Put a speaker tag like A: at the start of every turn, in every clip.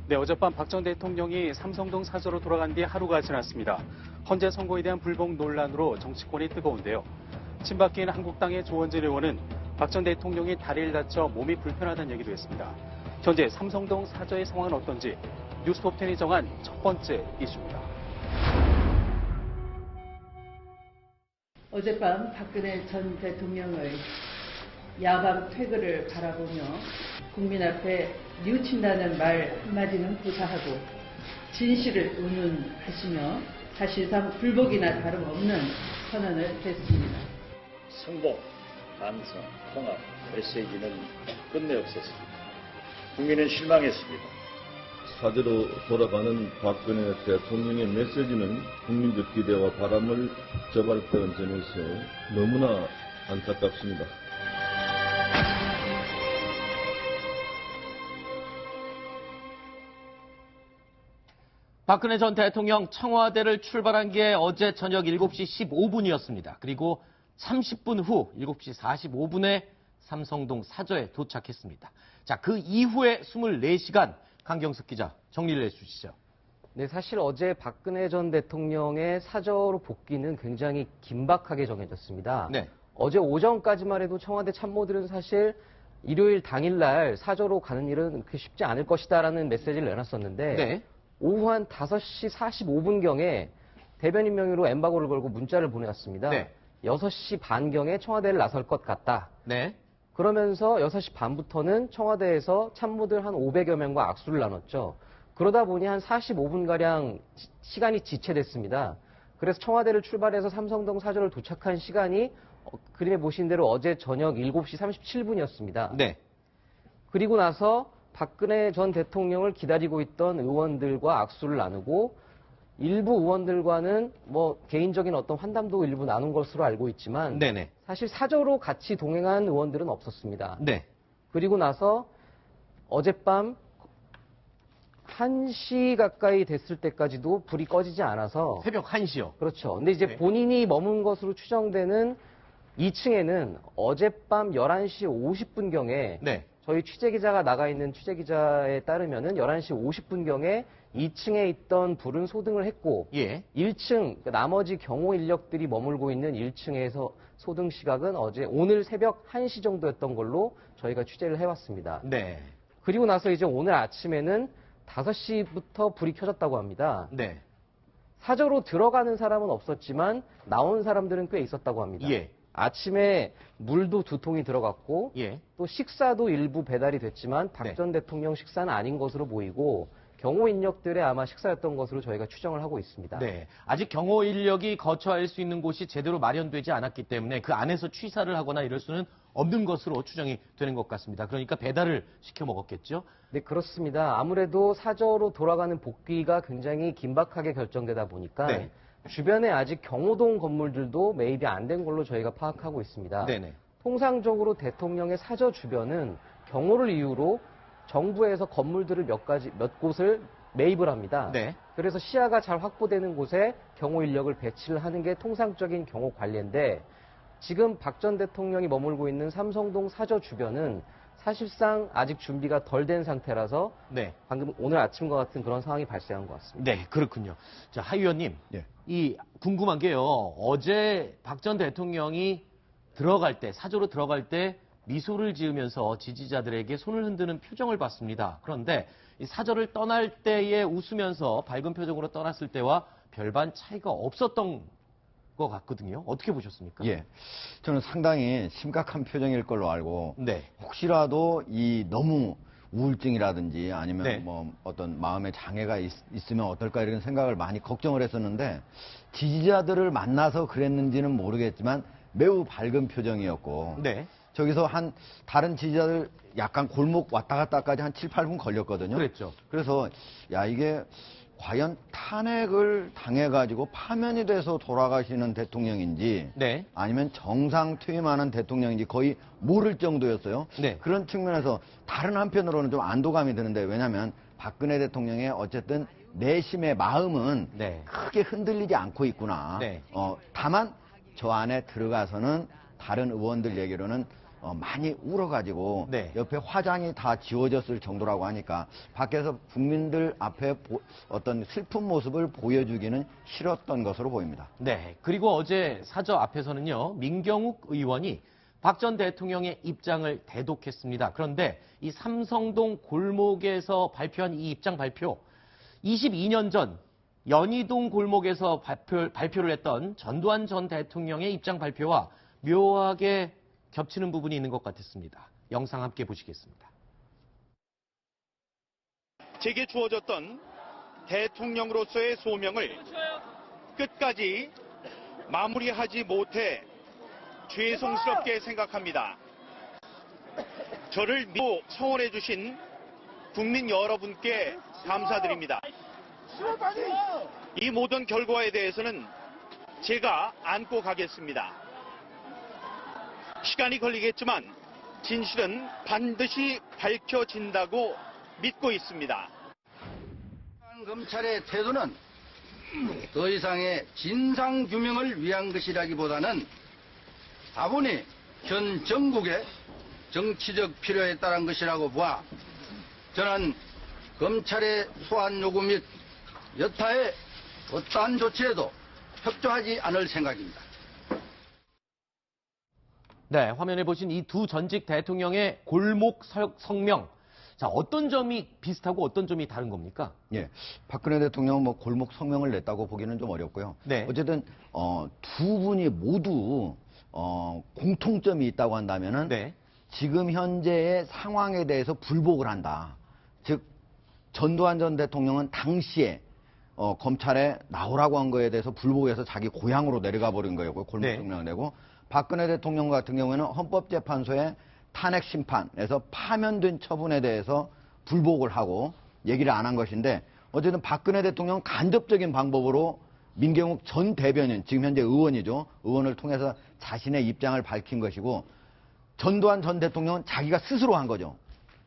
A: 네, 어젯밤 박 전 대통령이 삼성동 사저로 돌아간 뒤 하루가 지났습니다. 헌재 선고에 대한 불복 논란으로 정치권이 뜨거운데요. 친박계인 한국당의 조원진 의원은 박 전 대통령이 다리를 다쳐 몸이 불편하다는 얘기도 했습니다. 현재 삼성동 사저의 상황은 어떤지 뉴스톱10이 정한 첫 번째 이슈입니다.
B: 어젯밤 박근혜 전 대통령의 야밤 퇴근을 바라보며 국민 앞에 뉘우친다는 말 한마디는 구사하고 진실을 운운하시며 사실상 불복이나 다름없는 선언을 했습니다.
C: 성공, 반성, 통합, 메시지는 끝내 없었습니다. 국민은 실망했습니다.
D: 사저로 돌아가는 박근혜 대통령의 메시지는 국민적 기대와 바람을 저버렸다는 점에서 너무나 안타깝습니다.
E: 박근혜 전 대통령 청와대를 출발한 게 어제 저녁 7시 15분이었습니다. 그리고 30분 후 7시 45분에 삼성동 사저에 도착했습니다. 자, 그 이후에 24시간 강경석 기자 정리를 해주시죠.
F: 네, 사실 어제 박근혜 전 대통령의 사저로 복귀는 굉장히 긴박하게 정해졌습니다.
E: 네.
F: 어제 오전까지만 해도 청와대 참모들은 사실 일요일 당일날 사저로 가는 일은 그렇게 쉽지 않을 것이다라는 메시지를 내놨었는데
E: 네.
F: 오후 한 5시 45분경에 대변인 명의로 엠바고를 걸고 문자를 보내왔습니다.
E: 네.
F: 6시 반경에 청와대를 나설 것 같다.
E: 네.
F: 그러면서 6시 반부터는 청와대에서 참모들 한 500여 명과 악수를 나눴죠. 그러다 보니 한 45분가량 시간이 지체됐습니다. 그래서 청와대를 출발해서 삼성동 사저를 도착한 시간이 그림에 보신 대로 어제 저녁 7시 37분이었습니다.
E: 네.
F: 그리고 나서 박근혜 전 대통령을 기다리고 있던 의원들과 악수를 나누고 일부 의원들과는 뭐 개인적인 어떤 환담도 일부 나눈 것으로 알고 있지만
E: 네네.
F: 사실 사저로 같이 동행한 의원들은 없었습니다.
E: 네.
F: 그리고 나서 어젯밤 1시 가까이 됐을 때까지도 불이 꺼지지 않아서
E: 새벽 1시요.
F: 그렇죠. 근데 이제
E: 네.
F: 본인이 머문 것으로 추정되는 2층에는 어젯밤 11시 50분경에
E: 네.
F: 저희 취재기자가 나가 있는 취재기자에 따르면은 11시 50분경에 2층에 있던 불은 소등을 했고
E: 예.
F: 1층 나머지 경호 인력들이 머물고 있는 1층에서 소등 시각은 오늘 새벽 1시 정도였던 걸로 저희가 취재를 해왔습니다.
E: 네.
F: 그리고 나서 이제 오늘 아침에는 5시부터 불이 켜졌다고 합니다.
E: 네.
F: 사저로 들어가는 사람은 없었지만 나온 사람들은 꽤 있었다고 합니다.
E: 예.
F: 아침에 물도 2통이 들어갔고
E: 예.
F: 또 식사도 일부 배달이 됐지만 박
E: 네.
F: 전 대통령 식사는 아닌 것으로 보이고 경호 인력들의 아마 식사였던 것으로 저희가 추정을 하고 있습니다.
E: 네. 아직 경호 인력이 거처할 수 있는 곳이 제대로 마련되지 않았기 때문에 그 안에서 취사를 하거나 이럴 수는 없는 것으로 추정이 되는 것 같습니다. 그러니까 배달을 시켜 먹었겠죠?
F: 네, 그렇습니다. 아무래도 사저로 돌아가는 복귀가 굉장히 긴박하게 결정되다 보니까
E: 네.
F: 주변에 아직 경호동 건물들도 매입이 안 된 걸로 저희가 파악하고 있습니다.
E: 네네.
F: 통상적으로 대통령의 사저 주변은 경호를 이유로 정부에서 건물들을 몇 곳을 매입을 합니다.
E: 네.
F: 그래서 시야가 잘 확보되는 곳에 경호 인력을 배치를 하는 게 통상적인 경호 관리인데 지금 박 전 대통령이 머물고 있는 삼성동 사저 주변은 사실상 아직 준비가 덜 된 상태라서
E: 네.
F: 방금 오늘 아침과 같은 그런 상황이 발생한 것 같습니다.
E: 네, 그렇군요. 자, 하 의원님.
D: 예.
E: 이 궁금한 게요. 어제 박 전 대통령이 사저로 들어갈 때 미소를 지으면서 지지자들에게 손을 흔드는 표정을 봤습니다. 그런데 이 사저를 떠날 때에 웃으면서 밝은 표정으로 떠났을 때와 별반 차이가 없었던 것 같거든요. 어떻게 보셨습니까?
G: 예. 저는 상당히 심각한 표정일 걸로 알고
E: 네.
G: 혹시라도 이 너무 우울증이라든지 아니면
E: 네.
G: 뭐 어떤 마음의 장애가 있으면 어떨까 이런 생각을 많이 걱정을 했었는데 지지자들을 만나서 그랬는지는 모르겠지만 매우 밝은 표정이었고
E: 네.
G: 저기서 다른 지지자들 약간 골목 왔다 갔다까지 한 7, 8분 걸렸거든요.
E: 그랬죠.
G: 그래서 이게 과연 탄핵을 당해가지고 파면이 돼서 돌아가시는 대통령인지
E: 네.
G: 아니면 정상 퇴임하는 대통령인지 거의 모를 정도였어요.
E: 네.
G: 그런 측면에서 다른 한편으로는 좀 안도감이 드는데 왜냐하면 박근혜 대통령의 어쨌든 내심의 마음은
E: 네.
G: 크게 흔들리지 않고 있구나.
E: 네.
G: 다만 저 안에 들어가서는 다른 의원들 얘기로는 많이 울어가지고
E: 네.
G: 옆에 화장이 다 지워졌을 정도라고 하니까 밖에서 국민들 앞에 어떤 슬픈 모습을 보여주기는 싫었던 것으로 보입니다.
E: 네. 그리고 어제 사저 앞에서는요, 민경욱 의원이 박 전 대통령의 입장을 대독했습니다. 그런데 이 삼성동 골목에서 발표한 이 입장 발표, 22년 전 연희동 골목에서 발표를 했던 전두환 전 대통령의 입장 발표와 묘하게 겹치는 부분이 있는 것 같았습니다. 영상 함께 보시겠습니다.
H: 제게 주어졌던 대통령으로서의 소명을 끝까지 마무리하지 못해 죄송스럽게 생각합니다. 저를 믿고 청원해 주신 국민 여러분께 감사드립니다. 이 모든 결과에 대해서는 제가 안고 가겠습니다. 시간이 걸리겠지만 진실은 반드시 밝혀진다고 믿고 있습니다.
I: 검찰의 태도는 더 이상의 진상규명을 위한 것이라기보다는 다분히 현 정국의 정치적 필요에 따른 것이라고 보아 저는 검찰의 소환 요구 및 여타의 어떠한 조치에도 협조하지 않을 생각입니다.
E: 네, 화면에 보신 이 두 전직 대통령의 골목 성명. 자, 어떤 점이 비슷하고 어떤 점이 다른 겁니까?
G: 예, 박근혜 대통령은 뭐 골목 성명을 냈다고 보기는 좀 어렵고요.
E: 네.
G: 어쨌든 두 분이 모두 공통점이 있다고 한다면은
E: 네.
G: 지금 현재의 상황에 대해서 불복을 한다. 즉 전두환 전 대통령은 당시에 검찰에 나오라고 한 거에 대해서 불복해서 자기 고향으로 내려가 버린 거였고요. 골목
E: 네.
G: 성명을 내고 박근혜 대통령 같은 경우에는 헌법재판소의 탄핵 심판에서 파면된 처분에 대해서 불복을 하고 얘기를 안 한 것인데 어쨌든 박근혜 대통령은 간접적인 방법으로 민경욱 전 대변인, 지금 현재 의원이죠. 의원을 통해서 자신의 입장을 밝힌 것이고 전두환 전 대통령은 자기가 스스로 한 거죠.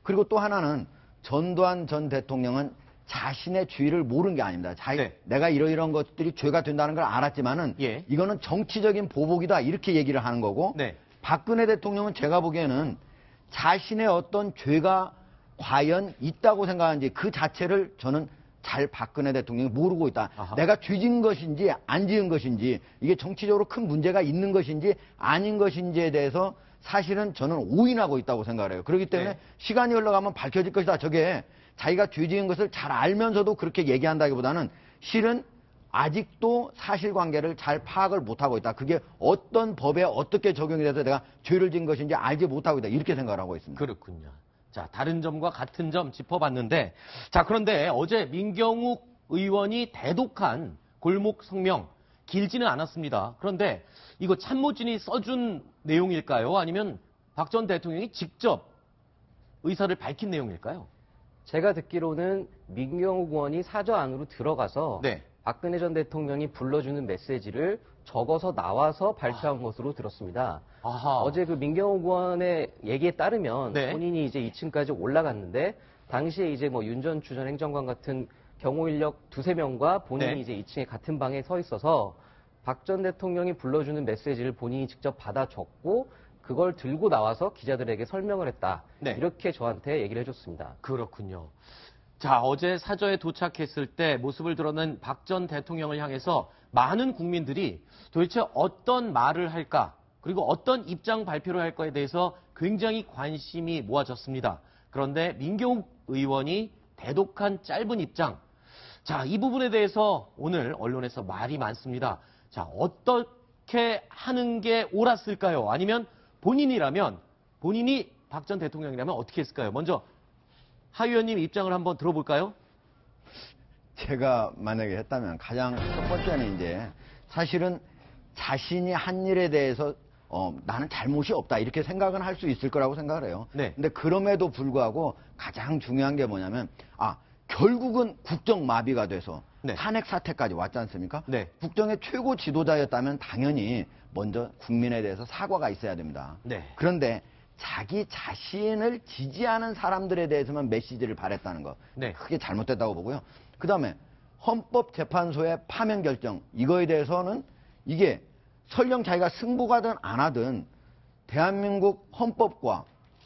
G: 그리고 또 하나는 전두환 전 대통령은 자신의 죄를 모른 게 아닙니다.
E: 네.
G: 내가 이러이러한 것들이 죄가 된다는 걸 알았지만은
E: 예.
G: 이거는 정치적인 보복이다 이렇게 얘기를 하는 거고
E: 네.
G: 박근혜 대통령은 제가 보기에는 자신의 어떤 죄가 과연 있다고 생각하는지 그 자체를 저는 잘 박근혜 대통령이 모르고 있다.
E: 아하.
G: 내가 죄 지은 것인지 안 지은 것인지 이게 정치적으로 큰 문제가 있는 것인지 아닌 것인지에 대해서 사실은 저는 오인하고 있다고 생각을 해요. 그렇기 때문에
E: 네.
G: 시간이 흘러가면 밝혀질 것이다. 저게 자기가 죄 지은 것을 잘 알면서도 그렇게 얘기한다기보다는 실은 아직도 사실관계를 잘 파악을 못하고 있다. 그게 어떤 법에 어떻게 적용이 돼서 내가 죄를 지은 것인지 알지 못하고 있다. 이렇게 생각을 하고 있습니다.
E: 그렇군요. 자, 다른 점과 같은 점 짚어봤는데, 자, 그런데 어제 민경욱 의원이 대독한 골목 성명, 길지는 않았습니다. 그런데 이거 참모진이 써준 내용일까요? 아니면 박 전 대통령이 직접 의사를 밝힌 내용일까요?
F: 제가 듣기로는 민경욱 의원이 사저 안으로 들어가서
E: 네.
F: 박근혜 전 대통령이 불러주는 메시지를 적어서 나와서 발표한 것으로 들었습니다.
E: 아하.
F: 어제 그 민경욱 의원의 얘기에 따르면
E: 네.
F: 본인이 이제 2층까지 올라갔는데 당시에 이제 뭐 윤 전 전 행정관 같은 경호 인력 두세 명과 본인이
E: 네.
F: 이제 2층에 같은 방에 서 있어서 박 전 대통령이 불러주는 메시지를 본인이 직접 받아 적고 그걸 들고 나와서 기자들에게 설명을 했다.
E: 네.
F: 이렇게 저한테 얘기를 해줬습니다.
E: 그렇군요. 자, 어제 사저에 도착했을 때 모습을 드러낸 박 전 대통령을 향해서 많은 국민들이 도대체 어떤 말을 할까, 그리고 어떤 입장 발표를 할까에 대해서 굉장히 관심이 모아졌습니다. 그런데 민경욱 의원이 대독한 짧은 입장. 자, 이 부분에 대해서 오늘 언론에서 말이 많습니다. 자, 어떻게 하는 게 옳았을까요? 아니면 본인이라면, 본인이 박 전 대통령이라면 어떻게 했을까요? 먼저 하 의원님 입장을 한번 들어볼까요?
G: 제가 만약에 했다면 가장 첫 번째는 이제 사실은 자신이 한 일에 대해서 나는 잘못이 없다 이렇게 생각은 할 수 있을 거라고 생각을 해요.
E: 네.
G: 근데 그럼에도 불구하고 가장 중요한 게 뭐냐면 결국은 국정 마비가 돼서
E: 네.
G: 탄핵 사태까지 왔지 않습니까?
E: 네.
G: 국정의 최고 지도자였다면 당연히 먼저 국민에 대해서 사과가 있어야 됩니다.
E: 네.
G: 그런데 자기 자신을 지지하는 사람들에 대해서만 메시지를 발했다는 거.
E: 네.
G: 크게 잘못됐다고 보고요. 그 다음에 헌법재판소의 파면 결정. 이거에 대해서는 이게 설령 자기가 승복하든 안 하든 대한민국 헌법과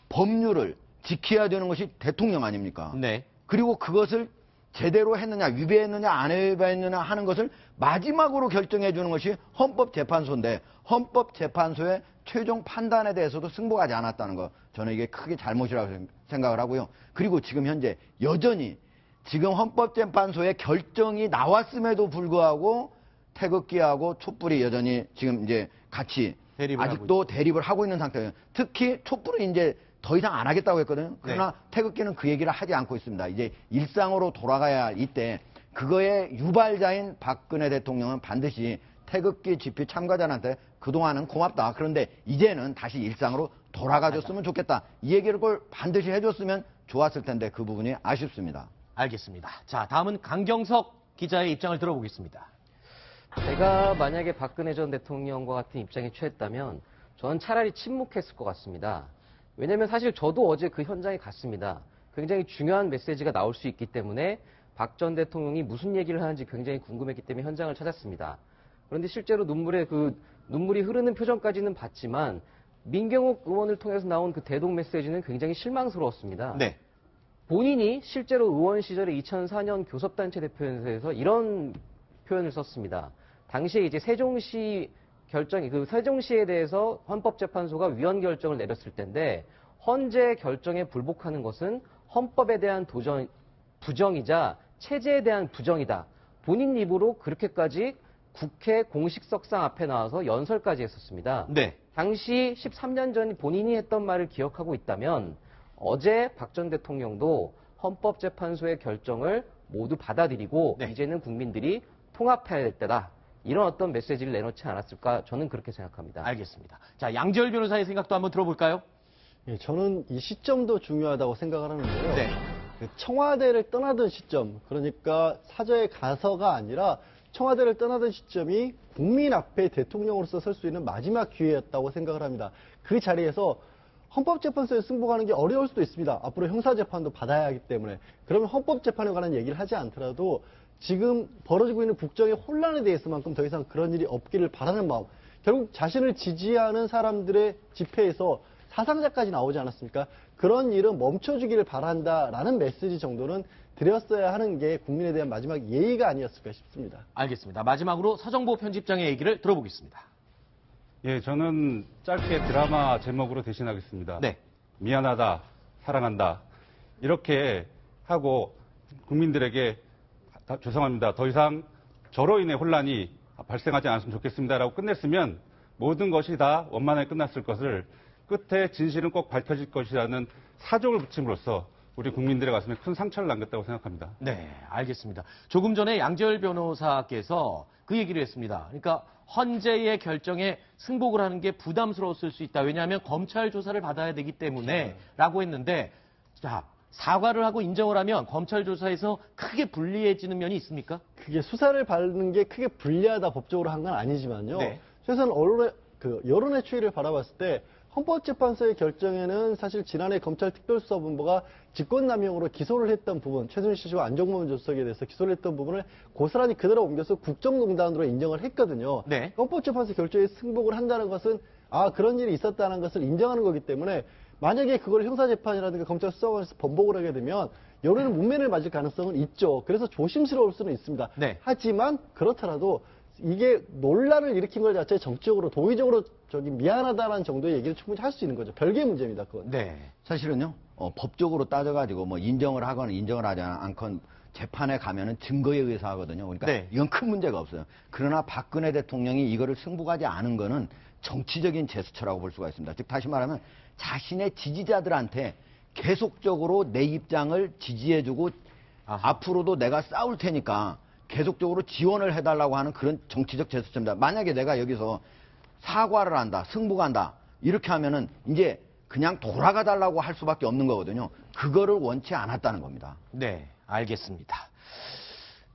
G: 법률을 지켜야 되는 것이 대통령 아닙니까?
E: 네.
G: 그리고 그것을 제대로 했느냐, 위배했느냐, 안 위배했느냐 하는 것을 마지막으로 결정해 주는 것이 헌법재판소인데 헌법재판소의 최종 판단에 대해서도 승복하지 않았다는 거, 저는 이게 크게 잘못이라고 생각을 하고요. 그리고 지금 현재 여전히 지금 헌법재판소의 결정이 나왔음에도 불구하고 태극기하고 촛불이 여전히 지금 이제 같이 아직도 대립을 하고 있는 상태예요. 특히 촛불은 이제 더 이상 안 하겠다고 했거든요. 그러나 태극기는 그 얘기를 하지 않고 있습니다. 이제 일상으로 돌아가야 할 이때 그거의 유발자인 박근혜 대통령은 반드시 태극기 집회 참가자한테 그동안은 고맙다. 그런데 이제는 다시 일상으로 돌아가줬으면 좋겠다. 이 얘기를 꼭 반드시 해줬으면 좋았을 텐데 그 부분이 아쉽습니다.
E: 알겠습니다. 자, 다음은 강경석 기자의 입장을 들어보겠습니다.
F: 제가 만약에 박근혜 전 대통령과 같은 입장에 취했다면 저는 차라리 침묵했을 것 같습니다. 왜냐하면 사실 저도 어제 그 현장에 갔습니다. 굉장히 중요한 메시지가 나올 수 있기 때문에 박 전 대통령이 무슨 얘기를 하는지 굉장히 궁금했기 때문에 현장을 찾았습니다. 그런데 실제로 눈물이 흐르는 표정까지는 봤지만 민경욱 의원을 통해서 나온 그 대동 메시지는 굉장히 실망스러웠습니다.
E: 네.
F: 본인이 실제로 의원 시절에 2004년 교섭단체 대표연설에서 이런 표현을 썼습니다. 당시에 이제 세종시 결정이 세종시에 대해서 헌법재판소가 위헌 결정을 내렸을 텐데 헌재 결정에 불복하는 것은 헌법에 대한 부정이자 체제에 대한 부정이다. 본인 입으로 그렇게까지 국회 공식석상 앞에 나와서 연설까지 했었습니다.
E: 네.
F: 당시 13년 전 본인이 했던 말을 기억하고 있다면 어제 박 전 대통령도 헌법재판소의 결정을 모두 받아들이고 이제는 국민들이 통합해야 될 때다. 이런 어떤 메시지를 내놓지 않았을까 저는 그렇게 생각합니다.
E: 알겠습니다. 자, 양재열 변호사의 생각도 한번 들어볼까요?
J: 예, 저는 이 시점도 중요하다고 생각을 하는데요.
E: 네.
J: 청와대를 떠나던 시점, 그러니까 사저에 가서가 아니라 청와대를 떠나던 시점이 국민 앞에 대통령으로서 설 수 있는 마지막 기회였다고 생각을 합니다. 그 자리에서 헌법재판소에 승복하는 게 어려울 수도 있습니다. 앞으로 형사재판도 받아야 하기 때문에. 그러면 헌법재판에 관한 얘기를 하지 않더라도 지금 벌어지고 있는 국정의 혼란에 대해서만큼 더 이상 그런 일이 없기를 바라는 마음. 결국 자신을 지지하는 사람들의 집회에서 사상자까지 나오지 않았습니까? 그런 일은 멈춰주기를 바란다라는 메시지 정도는 드렸어야 하는 게 국민에 대한 마지막 예의가 아니었을까 싶습니다.
E: 알겠습니다. 마지막으로 서정보 편집장의 얘기를 들어보겠습니다.
K: 예, 저는 짧게 드라마 제목으로 대신하겠습니다.
E: 네.
K: 미안하다, 사랑한다. 이렇게 하고 국민들에게 죄송합니다. 더 이상 저로 인해 혼란이 발생하지 않았으면 좋겠습니다라고 끝냈으면 모든 것이 다 원만하게 끝났을 것을 끝에 진실은 꼭 밝혀질 것이라는 사족을 붙임으로써 우리 국민들의 가슴에 큰 상처를 남겼다고 생각합니다.
E: 네, 알겠습니다. 조금 전에 양재열 변호사께서 그 얘기를 했습니다. 그러니까 헌재의 결정에 승복을 하는 게 부담스러웠을 수 있다. 왜냐하면 검찰 조사를 받아야 되기 때문에 라고 했는데 자, 사과를 하고 인정을 하면 검찰 조사에서 크게 불리해지는 면이 있습니까?
J: 그게 수사를 받는 게 크게 불리하다 법적으로 한 건 아니지만요.
E: 네.
J: 최소한 여론의 추이를 바라봤을 때 헌법재판소의 결정에는 사실 지난해 검찰특별수사본부가 직권남용으로 기소를 했던 부분, 최순실 씨와 안종범 조석에 대해서 기소를 했던 부분을 고스란히 그대로 옮겨서 국정농단으로 인정을 했거든요.
E: 네.
J: 헌법재판소 결정에 승복을 한다는 것은 그런 일이 있었다는 것을 인정하는 거기 때문에 만약에 그걸 형사재판이라든가 검찰 수사관에서 번복을 하게 되면 여론의 문매를 맞을 가능성은 있죠. 그래서 조심스러울 수는 있습니다.
E: 네.
J: 하지만 그렇더라도 이게 논란을 일으킨 것 자체에 정치적으로 도의적으로 미안하다라는 정도의 얘기를 충분히 할 수 있는 거죠. 별개의 문제입니다. 그건.
E: 네.
G: 사실은요, 법적으로 따져가지고 뭐 인정을 하거나 인정을 하지 않건 재판에 가면은 증거에 의해서 하거든요. 그러니까
E: 네.
G: 이건 큰 문제가 없어요. 그러나 박근혜 대통령이 이거를 승복하지 않은 거는 정치적인 제스처라고 볼 수가 있습니다. 즉 다시 말하면 자신의 지지자들한테 계속적으로 내 입장을 지지해주고 앞으로도 내가 싸울 테니까 계속적으로 지원을 해달라고 하는 그런 정치적 제스처입니다. 만약에 내가 여기서 사과를 한다, 승복한다 이렇게 하면은 이제 그냥 돌아가달라고 할 수밖에 없는 거거든요. 그거를 원치 않았다는 겁니다.
E: 네, 알겠습니다.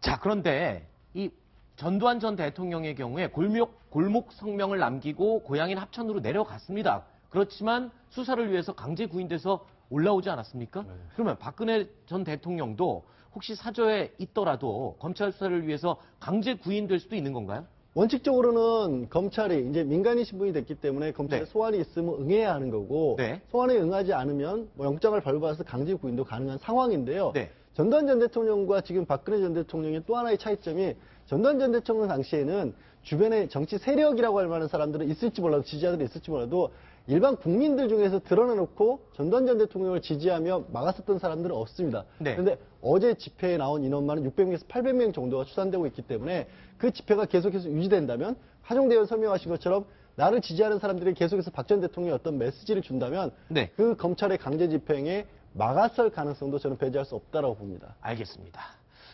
E: 자, 그런데 이 전두환 전 대통령의 경우에 골목 성명을 남기고 고향인 합천으로 내려갔습니다. 그렇지만 수사를 위해서 강제 구인돼서 올라오지 않았습니까?
K: 네.
E: 그러면 박근혜 전 대통령도 혹시 사저에 있더라도 검찰 수사를 위해서 강제 구인될 수도 있는 건가요?
J: 원칙적으로는 검찰이 이제 민간인 신분이 됐기 때문에 검찰에
E: 네.
J: 소환이 있으면 응해야 하는 거고
E: 네.
J: 소환에 응하지 않으면 뭐 영장을 발부받아서 강제 구인도 가능한 상황인데요.
E: 네.
J: 전두환 전 대통령과 지금 박근혜 전 대통령의 또 하나의 차이점이 전두환 전 대통령 당시에는 주변에 정치 세력이라고 할 만한 사람들은 있을지 몰라도 지지자들이 있을지 몰라도 일반 국민들 중에서 드러내놓고 전두환 전 대통령을 지지하며 막았었던 사람들은 없습니다.
E: 네.
J: 그런데 어제 집회에 나온 인원만은 600명에서 800명 정도가 추산되고 있기 때문에 그 집회가 계속해서 유지된다면 하종대 의원 설명하신 것처럼 나를 지지하는 사람들이 계속해서 박 전 대통령이 어떤 메시지를 준다면
E: 네.
J: 그 검찰의 강제 집행에 막았을 가능성도 저는 배제할 수 없다라고 봅니다.
E: 알겠습니다.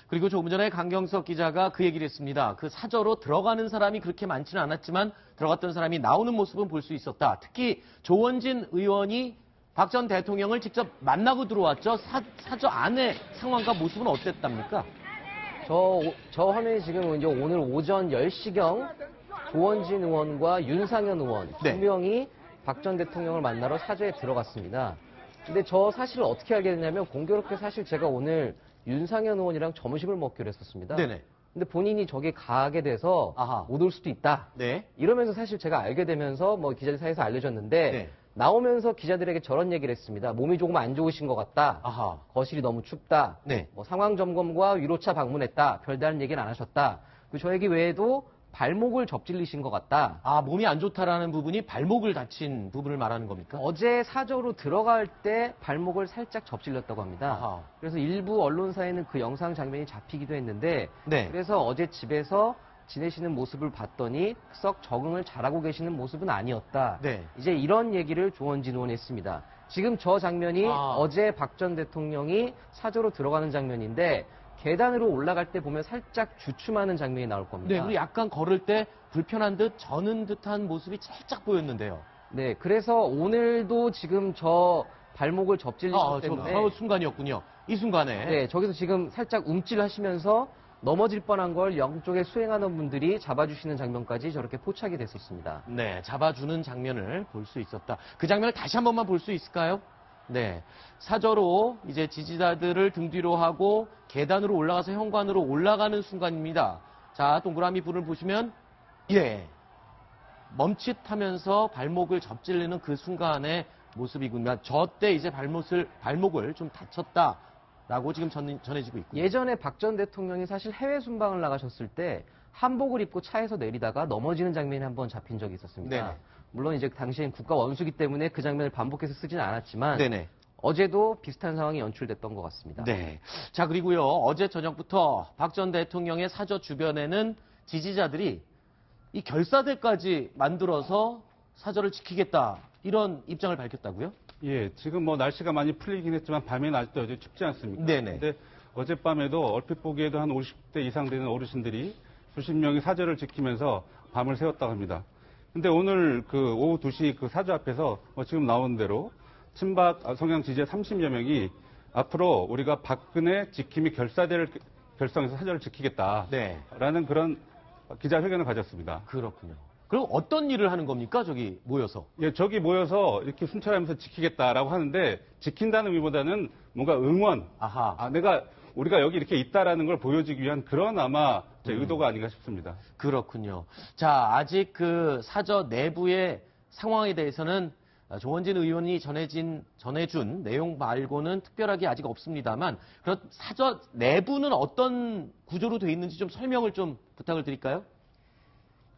E: 그리고 조금 전에 강경석 기자가 그 얘기를 했습니다. 그 사저로 들어가는 사람이 그렇게 많지는 않았지만 들어갔던 사람이 나오는 모습은 볼 수 있었다. 특히 조원진 의원이 박 전 대통령을 직접 만나고 들어왔죠. 사저 안의 상황과 모습은 어땠답니까?
F: 저 화면이 지금 이제 오늘 오전 10시경 조원진 의원과 윤상현 의원 두
E: 네.
F: 명이 박 전 대통령을 만나러 사저에 들어갔습니다. 근데 저 사실을 어떻게 알게 됐냐면 공교롭게 사실 제가 오늘 윤상현 의원이랑 점심을 먹기로 했었습니다.
E: 네네.
F: 근데 본인이 저기 가게 돼서
E: 아하.
F: 못 올 수도 있다.
E: 네.
F: 이러면서 사실 제가 알게 되면서 뭐 기자들 사이에서 알려졌는데
E: 네.
F: 나오면서 기자들에게 저런 얘기를 했습니다. 몸이 조금 안 좋으신 것 같다.
E: 아하.
F: 거실이 너무 춥다.
E: 네.
F: 뭐 상황 점검과 위로차 방문했다. 별다른 얘기는 안 하셨다. 그리고 저 얘기 외에도 발목을 접질리신 것 같다.
E: 아, 몸이 안 좋다라는 부분이 발목을 다친 부분을 말하는 겁니까?
F: 어제 사저로 들어갈 때 발목을 살짝 접질렸다고 합니다.
E: 아하.
F: 그래서 일부 언론사에는 그 영상 장면이 잡히기도 했는데
E: 네.
F: 그래서 어제 집에서 지내시는 모습을 봤더니 썩 적응을 잘하고 계시는 모습은 아니었다.
E: 네.
F: 이제 이런 얘기를 조원진 의원이 했습니다. 지금 저 장면이 어제 박 전 대통령이 사저로 들어가는 장면인데 계단으로 올라갈 때 보면 살짝 주춤하는 장면이 나올 겁니다.
E: 네, 그리고 약간 걸을 때 불편한 듯 저는 듯한 모습이 살짝 보였는데요.
F: 네, 그래서 오늘도 지금 저 발목을 접질리기 때문에
E: 바로 순간이었군요. 이 순간에.
F: 네, 저기서 지금 살짝 움찔하시면서 넘어질 뻔한 걸 영쪽에 수행하는 분들이 잡아주시는 장면까지 저렇게 포착이 됐었습니다.
E: 네, 잡아주는 장면을 볼 수 있었다. 그 장면을 다시 한 번만 볼 수 있을까요? 네, 사저로 이제 지지자들을 등 뒤로 하고 계단으로 올라가서 현관으로 올라가는 순간입니다. 자, 동그라미 불을 보시면 예, 멈칫하면서 발목을 접질리는 그 순간의 모습이군요. 저 때 이제 발목을 좀 다쳤다라고 지금 전해지고 있고요.
F: 예전에 박 전 대통령이 사실 해외 순방을 나가셨을 때 한복을 입고 차에서 내리다가 넘어지는 장면이 한번 잡힌 적이 있었습니다.
E: 네네.
F: 물론 이제 당시엔 국가 원수기 때문에 그 장면을 반복해서 쓰지는 않았지만
E: 네네.
F: 어제도 비슷한 상황이 연출됐던 것 같습니다.
E: 네. 자, 그리고요, 어제 저녁부터 박 전 대통령의 사저 주변에는 지지자들이 이 결사대까지 만들어서 사저를 지키겠다, 이런 입장을 밝혔다고요?
K: 예, 지금 뭐 날씨가 많이 풀리긴 했지만 밤에는 아직도 여전히 춥지 않습니까?
E: 네네.
K: 근데 어젯밤에도 얼핏 보기에도 한 50대 이상 되는 어르신들이 수십 명이 사저를 지키면서 밤을 새웠다고 합니다. 근데 오늘 그 오후 2시 그 사저 앞에서 지금 나온 대로 친박 성향 지지자 30여 명이 앞으로 우리가 박근혜 지킴이 결사대를 결성해서 사저를 지키겠다라는
E: 네.
K: 그런 기자회견을 가졌습니다.
E: 그렇군요. 그럼 어떤 일을 하는 겁니까? 저기 모여서.
K: 예, 저기 모여서 이렇게 순찰하면서 지키겠다라고 하는데 지킨다는 의미보다는 뭔가 응원.
E: 아하.
K: 우리가 여기 이렇게 있다라는 걸 보여주기 위한 그런 아마 제 의도가 아닌가 싶습니다.
E: 그렇군요. 자, 아직 그 사저 내부의 상황에 대해서는 조원진 의원이 전해준 내용 말고는 특별하게 아직 없습니다만, 그런 사저 내부는 어떤 구조로 되어 있는지 좀 설명을 좀 부탁을 드릴까요?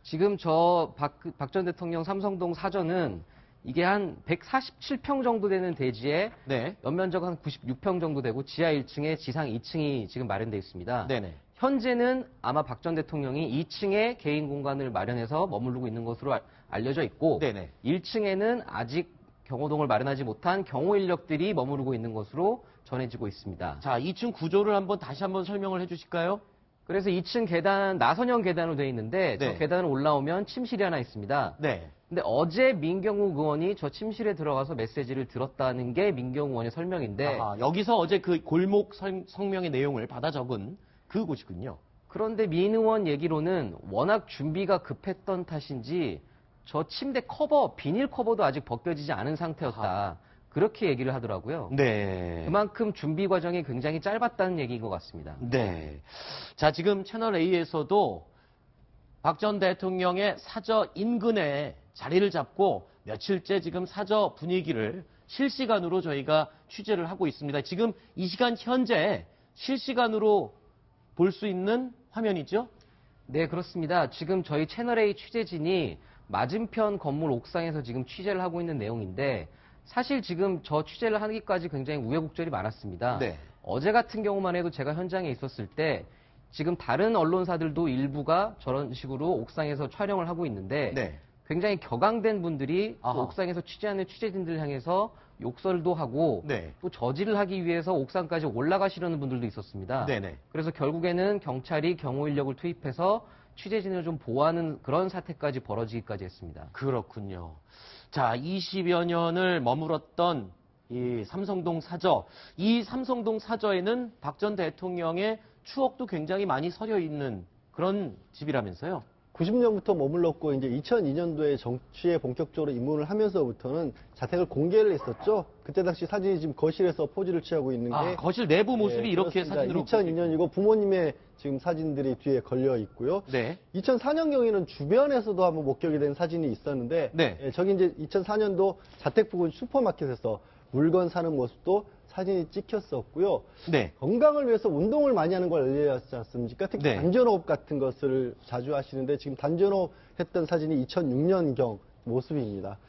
F: 지금 저 박 전 대통령 삼성동 사저는 이게 한 147평 정도 되는 대지에
E: 네.
F: 연면적 한 96평 정도 되고 지하 1층에 지상 2층이 지금 마련되어 있습니다.
E: 네네.
F: 현재는 아마 박 전 대통령이 2층에 개인 공간을 마련해서 머무르고 있는 것으로 알려져 있고
E: 네네.
F: 1층에는 아직 경호동을 마련하지 못한 경호 인력들이 머무르고 있는 것으로 전해지고 있습니다.
E: 자, 2층 구조를 다시 한번 설명을 해주실까요?
F: 그래서 2층 계단, 나선형 계단으로 되어 있는데 저
E: 네.
F: 계단을 올라오면 침실이 하나 있습니다.
E: 네.
F: 근데 어제 민경욱 의원이 저 침실에 들어가서 메시지를 들었다는 게 민경욱 의원의 설명인데
E: 아하, 여기서 어제 그 골목 성명의 내용을 받아 적은 그곳이군요.
F: 그런데 민 의원 얘기로는 워낙 준비가 급했던 탓인지 저 침대 커버, 비닐 커버도 아직 벗겨지지 않은 상태였다.
E: 아하.
F: 그렇게 얘기를 하더라고요.
E: 네.
F: 그만큼 준비 과정이 굉장히 짧았다는 얘기인 것 같습니다.
E: 네. 자, 지금 채널A에서도 박 전 대통령의 사저 인근에 자리를 잡고 며칠째 지금 사저 분위기를 실시간으로 저희가 취재를 하고 있습니다. 지금 이 시간 현재 실시간으로 볼 수 있는 화면이죠?
F: 네, 그렇습니다. 지금 저희 채널A 취재진이 맞은편 건물 옥상에서 지금 취재를 하고 있는 내용인데 사실 지금 저 취재를 하기까지 굉장히 우여곡절이 많았습니다.
E: 네.
F: 어제 같은 경우만 해도 제가 현장에 있었을 때 지금 다른 언론사들도 일부가 저런 식으로 옥상에서 촬영을 하고 있는데
E: 네.
F: 굉장히 격앙된 분들이 또
E: 아하.
F: 옥상에서 취재하는 취재진들 향해서 욕설도 하고
E: 네.
F: 또 저지를 하기 위해서 옥상까지 올라가시려는 분들도 있었습니다.
E: 네네.
F: 그래서 결국에는 경찰이 경호 인력을 투입해서 취재진을 좀 보호하는 그런 사태까지 벌어지기까지 했습니다.
E: 그렇군요. 자, 20여 년을 머물었던 이 삼성동 사저. 이 삼성동 사저에는 박 전 대통령의 추억도 굉장히 많이 서려 있는 그런 집이라면서요?
J: 90년부터 머물렀고 이제 2002년도에 정치에 본격적으로 입문을 하면서부터는 자택을 공개를 했었죠. 그때 당시 사진이 지금 거실에서 포즈를 취하고 있는 게
E: 거실 내부 모습이
J: 네,
E: 이렇게
J: 그렇습니다.
E: 사진으로
J: 2002년이고 부모님의 지금 사진들이 뒤에 걸려 있고요.
E: 네.
J: 2004년경에는 주변에서도 한번 목격이 된 사진이 있었는데
E: 네.
J: 예, 저기 이제 2004년도 자택 부근 슈퍼마켓에서 물건 사는 모습도 사진이 찍혔었고요.
E: 네.
J: 건강을 위해서 운동을 많이 하는 걸 알려졌지 않습니까? 특히
E: 네.
J: 단전호흡 같은 것을 자주 하시는데 지금 단전호흡 했던 사진이 2006년경 모습입니다.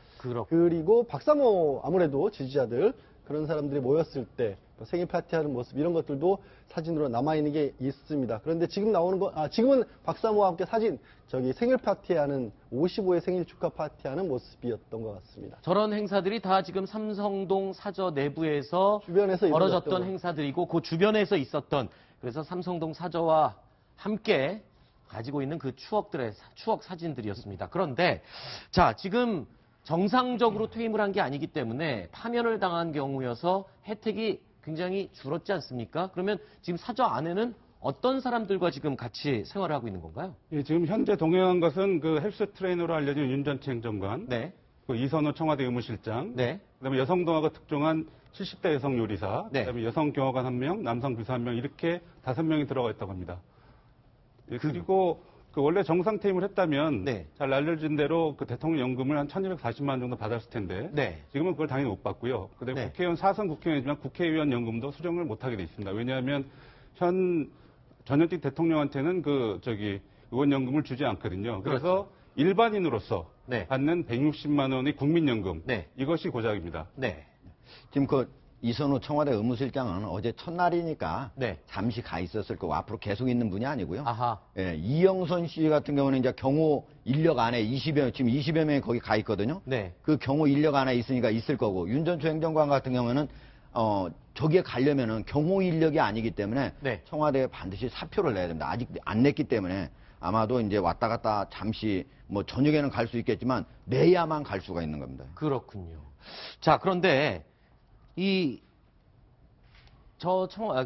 J: 그리고 박사모 아무래도 지지자들 그런 사람들이 모였을 때 생일 파티하는 모습 이런 것들도 사진으로 남아있는 게 있습니다. 그런데 지금 나오는 지금은 박사모와 함께 사진 저기 생일 파티하는 55회 생일 축하 파티하는 모습이었던 것 같습니다.
E: 저런 행사들이 다 지금 삼성동 사저 내부에서
J: 주변에서
E: 벌어졌던
J: 이루어졌던
E: 행사들이고 그 주변에서 있었던 그래서 삼성동 사저와 함께 가지고 있는 그 추억들의 추억 사진들이었습니다. 그런데 자, 지금 정상적으로 퇴임을 한 게 아니기 때문에 파면을 당한 경우여서 혜택이 굉장히 줄었지 않습니까? 그러면 지금 사저 안에는 어떤 사람들과 지금 같이 생활을 하고 있는 건가요?
K: 예, 지금 현재 동행한 것은 그 헬스 트레이너로 알려진 윤전치 행정관,
E: 네.
K: 그 이선호 청와대 의무실장,
E: 네.
K: 그다음에 여성동화가 특종한 70대 여성 요리사,
E: 네.
K: 그다음에 여성 경호관 1명, 남성 비서 1명 이렇게 5명이 들어가 있다고 합니다. 예, 그리고 그 원래 정상 퇴임을 했다면
E: 네.
K: 잘 알려진 대로 그 대통령 연금을 한 1,240만 원 정도 받았을 텐데
E: 네.
K: 지금은 그걸 당연히 못 받고요. 그다음에
E: 네.
K: 국회의원 4선 국회의원이지만 국회의원 연금도 수령을 못 하게 돼 있습니다. 왜냐하면 현 전현직 대통령한테는 그 의원 연금을 주지 않거든요. 그래서
E: 그렇죠.
K: 일반인으로서
E: 네.
K: 받는 160만 원의 국민연금
E: 네.
K: 이것이 고작입니다.
E: 네.
G: 지금 이선우 청와대 의무실장은 어제 첫날이니까
E: 네.
G: 잠시 가 있었을 거고 앞으로 계속 있는 분이 아니고요.
E: 아하.
G: 예, 이영선 씨 같은 경우는 이제 경호 인력 안에 지금 20여 명이 거기 가 있거든요.
E: 네.
G: 그 경호 인력 안에 있으니까 있을 거고 윤전초 행정관 같은 경우는 저기에 가려면은 경호 인력이 아니기 때문에
E: 네.
G: 청와대에 반드시 사표를 내야 됩니다. 아직 안 냈기 때문에 아마도 이제 왔다 갔다 잠시 뭐 저녁에는 갈 수 있겠지만 내야만 갈 수가 있는 겁니다.
E: 그렇군요. 자, 그런데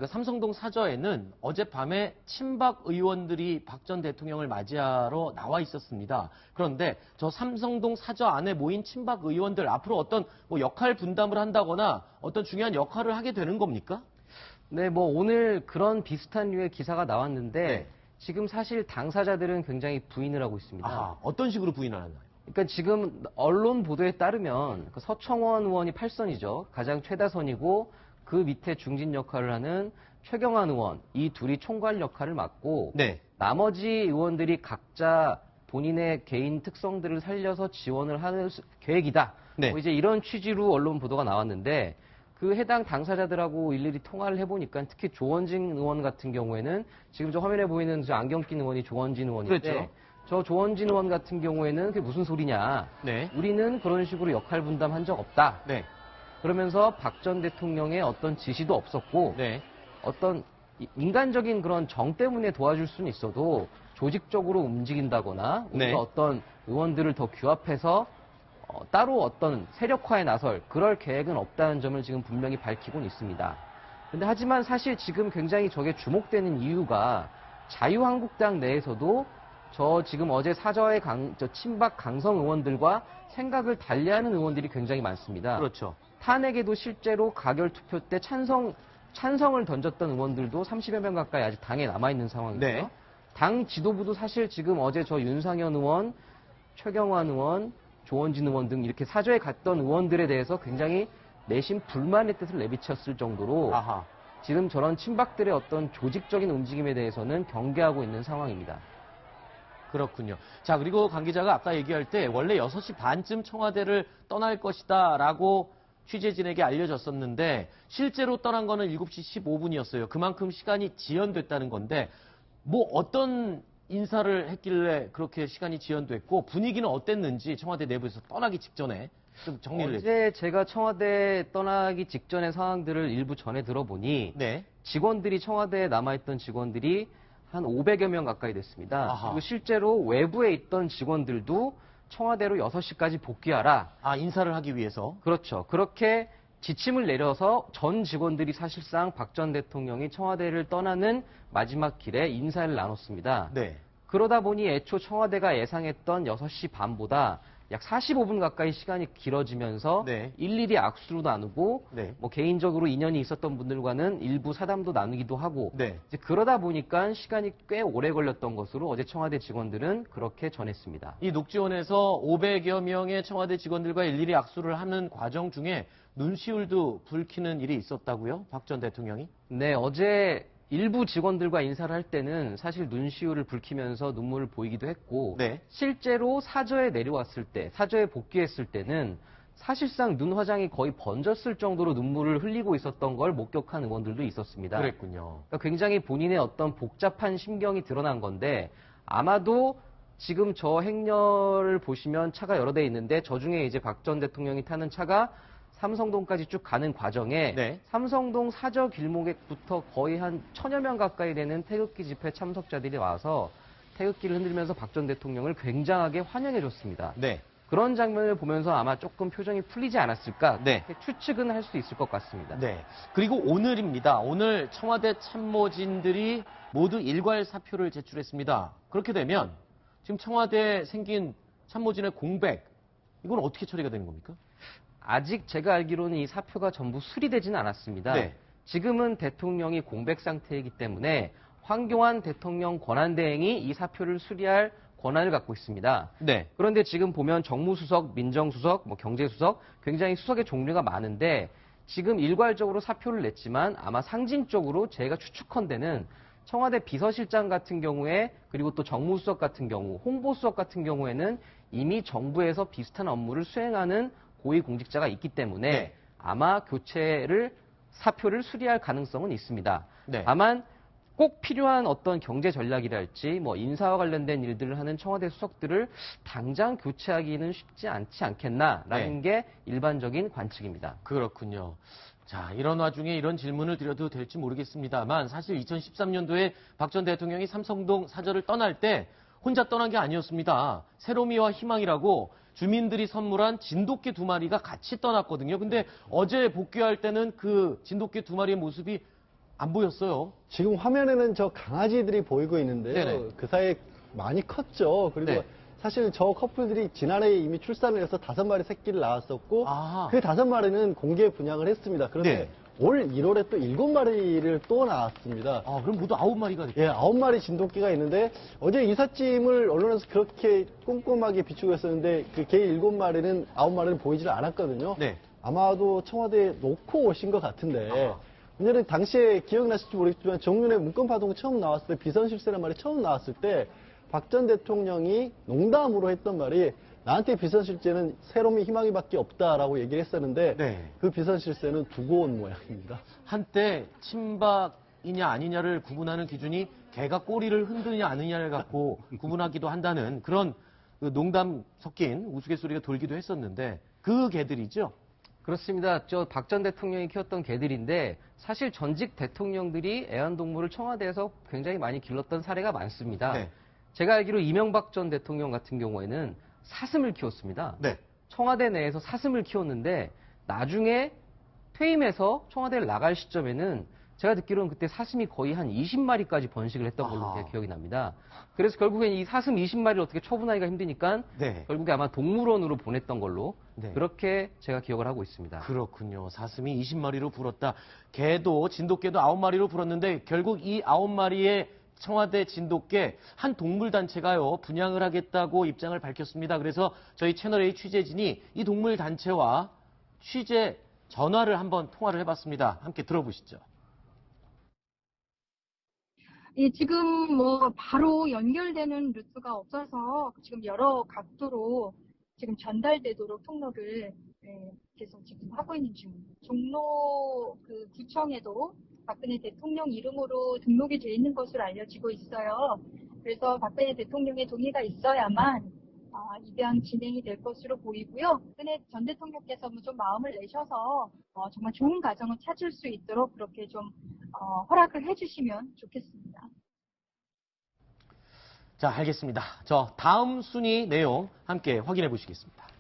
E: 삼성동 사저에는 어젯밤에 친박 의원들이 박 전 대통령을 맞이하러 나와 있었습니다. 그런데 저 삼성동 사저 안에 모인 친박 의원들 앞으로 어떤 역할 분담을 한다거나 어떤 중요한 역할을 하게 되는 겁니까?
F: 네, 오늘 그런 비슷한 류의 기사가 나왔는데
E: 네.
F: 지금 사실 당사자들은 굉장히 부인을 하고 있습니다.
E: 아하, 어떤 식으로 부인을 하나요?
F: 그러니까 지금 언론 보도에 따르면 서청원 의원이 8선이죠. 가장 최다선이고 그 밑에 중진 역할을 하는 최경환 의원 이 둘이 총괄 역할을 맡고
E: 네.
F: 나머지 의원들이 각자 본인의 개인 특성들을 살려서 지원을 하는 계획이다.
E: 네.
F: 이제 이런 취지로 언론 보도가 나왔는데 그 해당 당사자들하고 일일이 통화를 해보니까 특히 조원진 의원 같은 경우에는 지금 저 화면에 보이는 저 안경 낀 의원이 조원진 의원인데
E: 그렇죠.
F: 저 조원진 의원 같은 경우에는 그게 무슨 소리냐.
E: 네.
F: 우리는 그런 식으로 역할 분담한 적 없다.
E: 네.
F: 그러면서 박 전 대통령의 어떤 지시도 없었고
E: 네.
F: 어떤 인간적인 그런 정 때문에 도와줄 수는 있어도 조직적으로 움직인다거나
E: 네.
F: 우리가 어떤 의원들을 더 규합해서 따로 어떤 세력화에 나설 그럴 계획은 없다는 점을 지금 분명히 밝히고는 있습니다. 근데 하지만 사실 지금 굉장히 저게 주목되는 이유가 자유한국당 내에서도 지금 어제 사저의 친박 강성 의원들과 생각을 달리하는 의원들이 굉장히 많습니다.
E: 그렇죠.
F: 탄핵에도 실제로 가결 투표 때 찬성을 던졌던 의원들도 30여 명 가까이 아직 당에 남아있는 상황이고요.
E: 네.
F: 당 지도부도 사실 지금 어제 저 윤상현 의원, 최경환 의원, 조원진 의원 등 이렇게 사저에 갔던 의원들에 대해서 굉장히 내심 불만의 뜻을 내비쳤을 정도로
E: 아하.
F: 지금 저런 친박들의 어떤 조직적인 움직임에 대해서는 경계하고 있는 상황입니다.
E: 그렇군요. 자, 그리고 강 기자가 아까 얘기할 때 원래 6시 반쯤 청와대를 떠날 것이다 라고 취재진에게 알려졌었는데 실제로 떠난 거는 7시 15분이었어요. 그만큼 시간이 지연됐다는 건데 뭐 어떤 인사를 했길래 그렇게 시간이 지연됐고 분위기는 어땠는지 청와대 내부에서 떠나기 직전에 좀 정리를 해주세요.
F: 어제 제가 청와대 떠나기 직전의 상황들을 일부 전해 들어보니
E: 네.
F: 직원들이 청와대에 남아있던 직원들이 한 500여 명 가까이 됐습니다.
E: 아하.
F: 그리고 실제로 외부에 있던 직원들도 청와대로 6시까지 복귀하라.
E: 아, 인사를 하기 위해서?
F: 그렇죠. 그렇게 지침을 내려서 전 직원들이 사실상 박 전 대통령이 청와대를 떠나는 마지막 길에 인사를 나눴습니다.
E: 네.
F: 그러다 보니 애초 청와대가 예상했던 6시 반보다 약 45분 가까이 시간이 길어지면서
E: 네.
F: 일일이 악수로 나누고
E: 네.
F: 뭐 개인적으로 인연이 있었던 분들과는 일부 사담도 나누기도 하고
E: 네.
F: 이제 그러다 보니까 시간이 꽤 오래 걸렸던 것으로 어제 청와대 직원들은 그렇게 전했습니다.
E: 이 녹지원에서 500여 명의 청와대 직원들과 일일이 악수를 하는 과정 중에 눈시울도 붉히는 일이 있었다고요? 박 전 대통령이?
F: 네, 어제 일부 직원들과 인사를 할 때는 사실 눈시울을 붉히면서 눈물을 보이기도 했고
E: 네.
F: 실제로 사저에 내려왔을 때, 사저에 복귀했을 때는 사실상 눈 화장이 거의 번졌을 정도로 눈물을 흘리고 있었던 걸 목격한 의원들도 있었습니다.
E: 그랬군요.
F: 그러니까 굉장히 본인의 어떤 복잡한 심경이 드러난 건데 아마도 지금 저 행렬을 보시면 차가 여러 대 있는데 저 중에 이제 박 전 대통령이 타는 차가 삼성동까지 쭉 가는 과정에
E: 네.
F: 삼성동 사저 길목에부터 거의 한 1000여 명 가까이 되는 태극기 집회 참석자들이 와서 태극기를 흔들면서 박 전 대통령을 굉장하게 환영해 줬습니다.
E: 네.
F: 그런 장면을 보면서 아마 조금 표정이 풀리지 않았을까
E: 네.
F: 그렇게 추측은 할 수 있을 것 같습니다.
E: 네. 그리고 오늘입니다. 오늘 청와대 참모진들이 모두 일괄 사표를 제출했습니다. 그렇게 되면 지금 청와대에 생긴 참모진의 공백, 이건 어떻게 처리가 되는 겁니까?
F: 아직 제가 알기로는 이 사표가 전부 수리되지는 않았습니다.
E: 네.
F: 지금은 대통령이 공백 상태이기 때문에 황교안 대통령 권한대행이 이 사표를 수리할 권한을 갖고 있습니다.
E: 네.
F: 그런데 지금 보면 정무수석, 민정수석, 경제수석 굉장히 수석의 종류가 많은데 지금 일괄적으로 사표를 냈지만 아마 상징적으로 제가 추측컨대는 청와대 비서실장 같은 경우에 그리고 또 정무수석 같은 경우, 홍보수석 같은 경우에는 이미 정부에서 비슷한 업무를 수행하는 고위공직자가 있기 때문에
E: 네.
F: 아마 사표를 수리할 가능성은 있습니다.
E: 네.
F: 다만 꼭 필요한 어떤 경제 전략이랄지 인사와 관련된 일들을 하는 청와대 수석들을 당장 교체하기는 쉽지 않지 않겠나라는 게 일반적인 관측입니다.
E: 그렇군요. 자, 이런 와중에 이런 질문을 드려도 될지 모르겠습니다만 사실 2013년도에 박 전 대통령이 삼성동 사저를 떠날 때 혼자 떠난 게 아니었습니다. 새로미와 희망이라고 주민들이 선물한 진돗개 2마리가 같이 떠났거든요. 근데 어제 복귀할 때는 그 진돗개 2마리의 모습이 안 보였어요.
J: 지금 화면에는 저 강아지들이 보이고 있는데요.
E: 네네.
J: 그 사이에 많이 컸죠. 그리고
E: 네.
J: 사실 저 커플들이 지난해에 이미 출산을 해서 5마리 새끼를 낳았었고
E: 아하.
J: 그 5마리는 공개 분양을 했습니다. 그런데
E: 네.
J: 올 1월에 또 7마리를 또 낳았습니다.
E: 아, 그럼 모두 9마리가 됐죠.
J: 예, 9마리 진돗개가 있는데 어제 이삿짐을 언론에서 그렇게 꼼꼼하게 비추고 있었는데 그 개 7마리는 9마리는 보이질 않았거든요.
E: 네.
J: 아마도 청와대에 놓고 오신 것 같은데
E: 아하.
J: 왜냐면 당시에 기억나실지 모르겠지만 정윤의 문건파동 처음 나왔을 때 비선실세란 말이 처음 나왔을 때 박 전 대통령이 농담으로 했던 말이 나한테 비선실세는 새로미 희망이밖에 없다라고 얘기를 했었는데
E: 네.
J: 그 비선실세는 두고 온 모양입니다.
E: 한때 친박이냐 아니냐를 구분하는 기준이 개가 꼬리를 흔드느냐 아니냐를 갖고 구분하기도 한다는 그런 그 농담 섞인 우스갯소리가 돌기도 했었는데 그 개들이죠.
F: 그렇습니다. 저 박 전 대통령이 키웠던 개들인데 사실 전직 대통령들이 애완동물을 청와대에서 굉장히 많이 길렀던 사례가 많습니다.
E: 네.
F: 제가 알기로 이명박 전 대통령 같은 경우에는 사슴을 키웠습니다.
E: 네.
F: 청와대 내에서 사슴을 키웠는데 나중에 퇴임해서 청와대를 나갈 시점에는 제가 듣기로는 그때 사슴이 거의 한 20마리까지 번식을 했던 걸로
E: 아하.
F: 제 기억이 납니다. 그래서 결국엔 이 사슴 20마리를 어떻게 처분하기가 힘드니까
E: 네.
F: 결국에 아마 동물원으로 보냈던 걸로
E: 네.
F: 그렇게 제가 기억을 하고 있습니다.
E: 그렇군요. 사슴이 20마리로 불었다. 개도 진돗개도 9마리로 불었는데 결국 이 9마리의 청와대 진돗개 한 동물단체가요, 분양을 하겠다고 입장을 밝혔습니다. 그래서 저희 채널A 취재진이 이 동물단체와 취재 전화를 한번 통화를 해봤습니다. 함께 들어보시죠.
L: 예, 지금 바로 연결되는 루트가 없어서 지금 여러 각도로 지금 전달되도록 통로를 계속 지금 하고 있는 중입니다. 종로 구청에도 박근혜 대통령 이름으로 등록이 돼 있는 것으로 알려지고 있어요. 그래서 박근혜 대통령의 동의가 있어야만 입양 진행이 될 것으로 보이고요. 박근혜 전 대통령께서 좀 마음을 내셔서 정말 좋은 가정을 찾을 수 있도록 그렇게 좀 허락을 해주시면 좋겠습니다.
E: 자, 알겠습니다. 다음 순위 내용 함께 확인해 보시겠습니다.